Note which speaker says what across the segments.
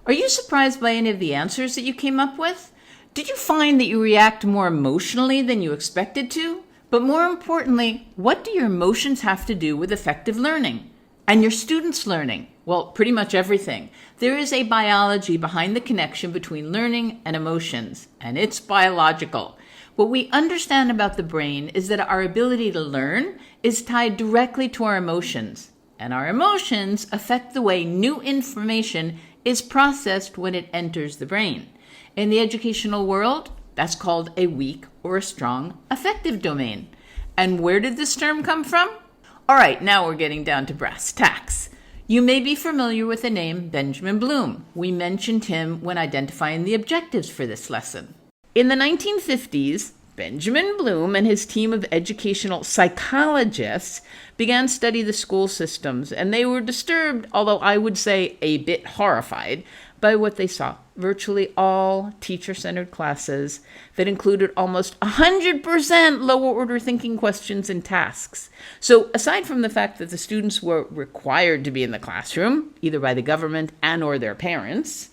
Speaker 1: Are you surprised by any of the answers that you came up with? Did you find that you react more emotionally than you expected to? But more importantly, what do your emotions have to do with effective learning? And your students' learning? Well, pretty much everything. There is a biology behind the connection between learning and emotions, and it's biological. What we understand about the brain is that our ability to learn is tied directly to our emotions, and our emotions affect the way new information is processed when it enters the brain. In the educational world, that's called a weak or a strong affective domain. And where did this term come from? All right, now we're getting down to brass tacks. You may be familiar with the name Benjamin Bloom. We mentioned him when identifying the objectives for this lesson. In the 1950s, Benjamin Bloom and his team of educational psychologists began to study the school systems, and they were disturbed, although I would say a bit horrified, by what they saw. Virtually all teacher-centered classes that included almost 100% lower-order thinking questions and tasks. So aside from the fact that the students were required to be in the classroom, either by the government and or their parents,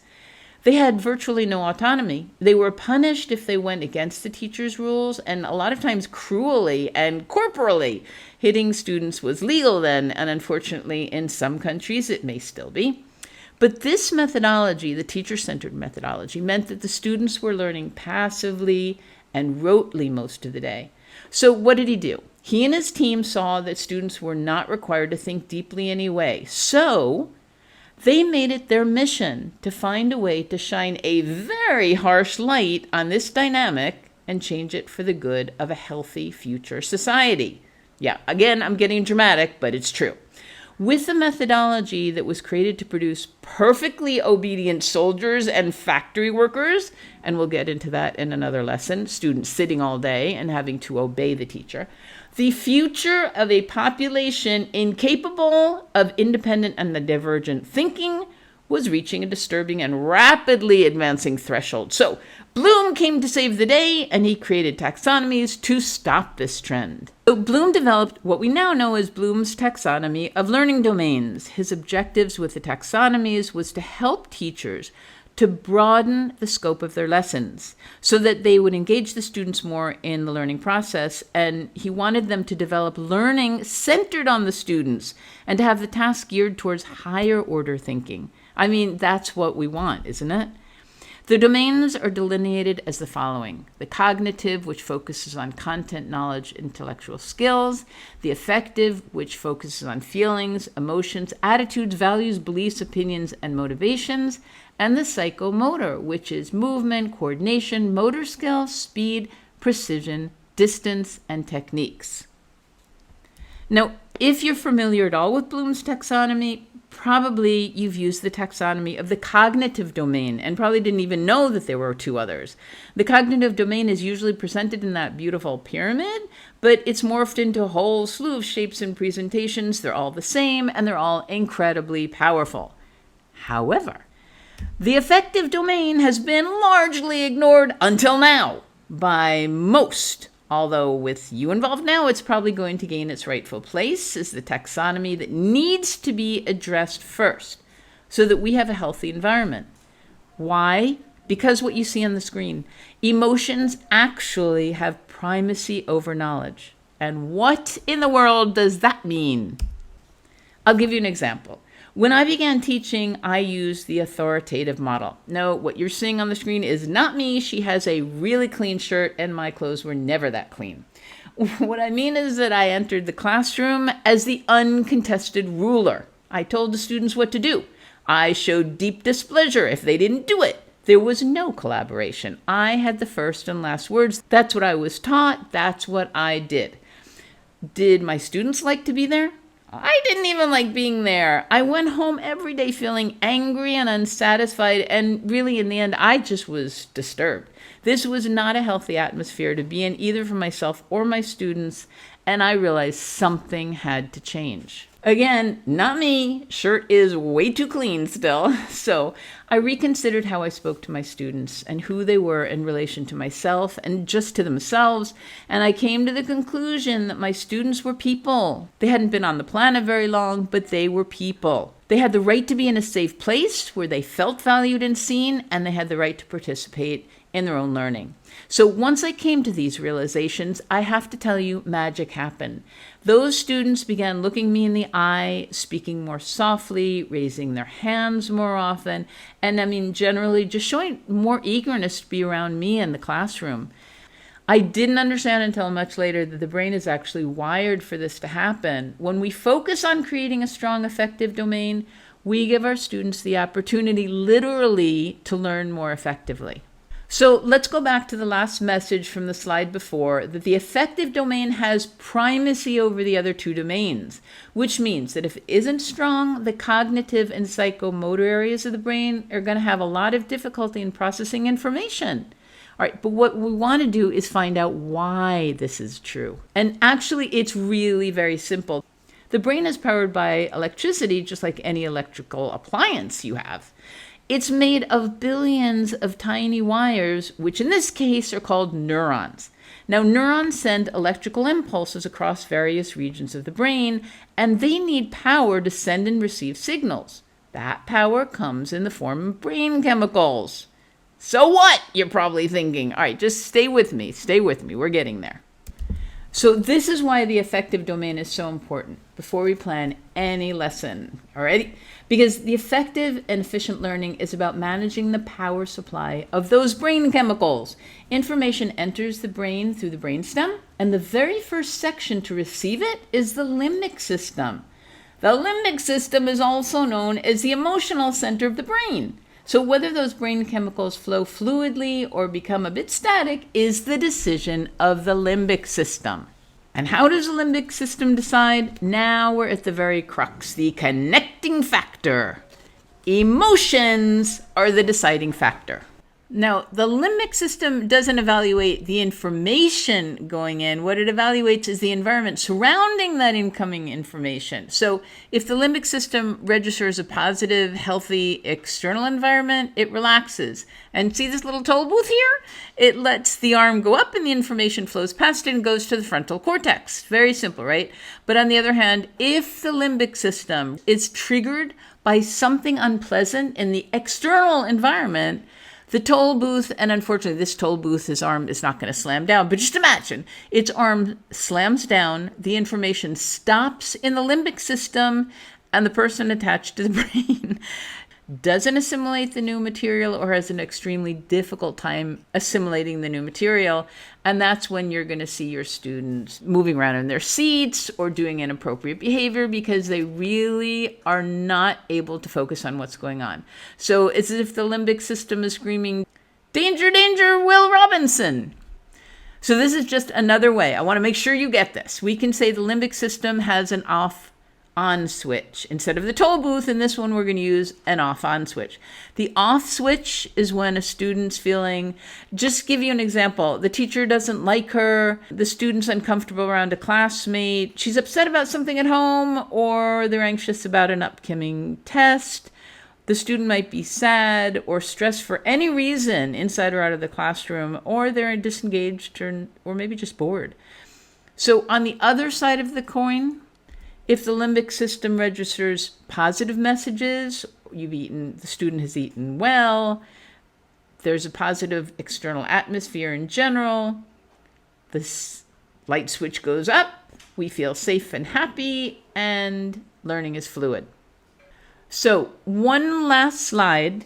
Speaker 1: they had virtually no autonomy. They were punished if they went against the teacher's rules, and a lot of times cruelly and corporally. Hitting students was legal then, and unfortunately in some countries it may still be. But this methodology, the teacher-centered methodology, meant that the students were learning passively and rotely most of the day. So what did he do? He and his team saw that students were not required to think deeply anyway. So they made it their mission to find a way to shine a very harsh light on this dynamic and change it for the good of a healthy future society. Yeah, again, I'm getting dramatic, but it's true. With a methodology that was created to produce perfectly obedient soldiers and factory workers, and we'll get into that in another lesson, students sitting all day and having to obey the teacher, the future of a population incapable of independent and divergent thinking was reaching a disturbing and rapidly advancing threshold. So Bloom came to save the day, and he created taxonomies to stop this trend. So Bloom developed what we now know as Bloom's taxonomy of learning domains. His objectives with the taxonomies was to help teachers to broaden the scope of their lessons so that they would engage the students more in the learning process. And he wanted them to develop learning centered on the students and to have the task geared towards higher order thinking. I mean, that's what we want, isn't it? The domains are delineated as the following: the cognitive, which focuses on content, knowledge, intellectual skills; the affective, which focuses on feelings, emotions, attitudes, values, beliefs, opinions, and motivations; and the psychomotor, which is movement, coordination, motor skill, speed, precision, distance, and techniques. Now, if you're familiar at all with Bloom's taxonomy, probably you've used the taxonomy of the cognitive domain and probably didn't even know that there were two others. The cognitive domain is usually presented in that beautiful pyramid, but it's morphed into a whole slew of shapes and presentations. They're all the same, and they're all incredibly powerful. However, the affective domain has been largely ignored until now by most. Although with you involved now, it's probably going to gain its rightful place as the taxonomy that needs to be addressed first so that we have a healthy environment. Why? Because what you see on the screen, emotions actually have primacy over knowledge. And what in the world does that mean? I'll give you an example. When I began teaching, I used the authoritative model. No, what you're seeing on the screen is not me. She has a really clean shirt, and my clothes were never that clean. What I mean is that I entered the classroom as the uncontested ruler. I told the students what to do. I showed deep displeasure if they didn't do it. There was no collaboration. I had the first and last words. That's what I was taught. That's what I did. Did my students like to be there? I didn't even like being there. I went home every day feeling angry and unsatisfied, and really in the end, I just was disturbed. This was not a healthy atmosphere to be in, either for myself or my students, and I realized something had to change. Again, not me. Shirt is way too clean still. So I reconsidered how I spoke to my students and who they were in relation to myself and just to themselves. And I came to the conclusion that my students were people. They hadn't been on the planet very long, but they were people. They had the right to be in a safe place where they felt valued and seen, and they had the right to participate in their own learning. So once I came to these realizations, I have to tell you, magic happened. Those students began looking me in the eye, speaking more softly, raising their hands more often, and generally just showing more eagerness to be around me in the classroom. I didn't understand until much later that the brain is actually wired for this to happen. When we focus on creating a strong affective domain, we give our students the opportunity literally to learn more effectively. So let's go back to the last message from the slide before, that the affective domain has primacy over the other two domains, which means that if it isn't strong, the cognitive and psychomotor areas of the brain are going to have a lot of difficulty in processing information. All right, but what we want to do is find out why this is true. And actually, it's really very simple. The brain is powered by electricity, just like any electrical appliance you have. It's made of billions of tiny wires, which in this case are called neurons. Now, neurons send electrical impulses across various regions of the brain, and they need power to send and receive signals. That power comes in the form of brain chemicals. So what? You're probably thinking. All right, just stay with me. We're getting there. So this is why the affective domain is so important before we plan any lesson, all right? Because the effective and efficient learning is about managing the power supply of those brain chemicals. Information enters the brain through the brainstem, and the very first section to receive it is the limbic system. The limbic system is also known as the emotional center of the brain. So whether those brain chemicals flow fluidly or become a bit static is the decision of the limbic system. And how does the limbic system decide? Now we're at the very crux, the connecting factor. Emotions are the deciding factor. Now, the limbic system doesn't evaluate the information going in. What it evaluates is the environment surrounding that incoming information. So if the limbic system registers a positive, healthy external environment, it relaxes. And see this little toll booth here? It lets the arm go up and the information flows past it and goes to the frontal cortex. Very simple, right? But on the other hand, if the limbic system is triggered by something unpleasant in the external environment, the toll booth, and unfortunately this toll booth, his arm is not going to slam down, but just imagine, its arm slams down, the information stops in the limbic system, and the person attached to the brain doesn't assimilate the new material or has an extremely difficult time assimilating the new material. And that's when you're going to see your students moving around in their seats or doing inappropriate behavior because they really are not able to focus on what's going on. So it's as if the limbic system is screaming, "Danger, danger, Will Robinson." So this is just another way. I want to make sure you get this. We can say the limbic system has an off-on switch. Instead of the toll booth, in this one, we're going to use an off-on switch. The off switch is when a student's feeling, just give you an example, the teacher doesn't like her, the student's uncomfortable around a classmate, she's upset about something at home, or they're anxious about an upcoming test. The student might be sad or stressed for any reason inside or out of the classroom, or they're disengaged or maybe just bored. So on the other side of the coin, if the limbic system registers positive messages, the student has eaten well, there's a positive external atmosphere in general, the light switch goes up, we feel safe and happy, and learning is fluid. So one last slide,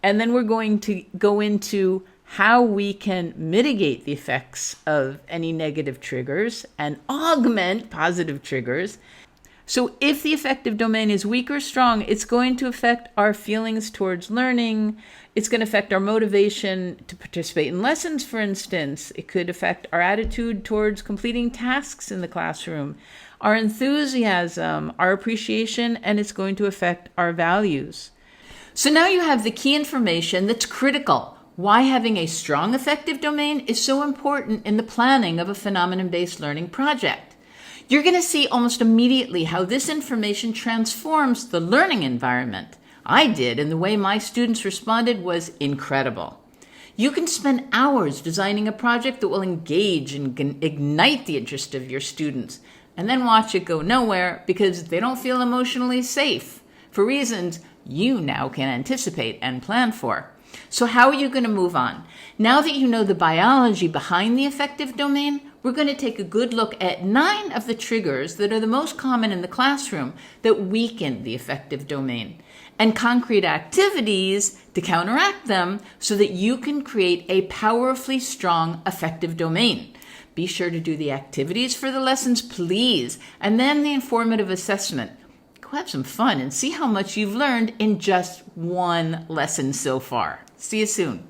Speaker 1: and then we're going to go into how we can mitigate the effects of any negative triggers and augment positive triggers. So if the affective domain is weak or strong, it's going to affect our feelings towards learning. It's going to affect our motivation to participate in lessons, for instance. It could affect our attitude towards completing tasks in the classroom, our enthusiasm, our appreciation, and it's going to affect our values. So now you have the key information that's critical. Why having a strong affective domain is so important in the planning of a phenomenon-based learning project. You're going to see almost immediately how this information transforms the learning environment. I did, and the way my students responded was incredible. You can spend hours designing a project that will engage and ignite the interest of your students, and then watch it go nowhere because they don't feel emotionally safe for reasons you now can anticipate and plan for. So how are you going to move on? Now that you know the biology behind the affective domain, we're going to take a good look at 9 of the triggers that are the most common in the classroom that weaken the affective domain, and concrete activities to counteract them so that you can create a powerfully strong affective domain. Be sure to do the activities for the lessons, please, and then the informative assessment. Go have some fun and see how much you've learned in just one lesson so far. See you soon.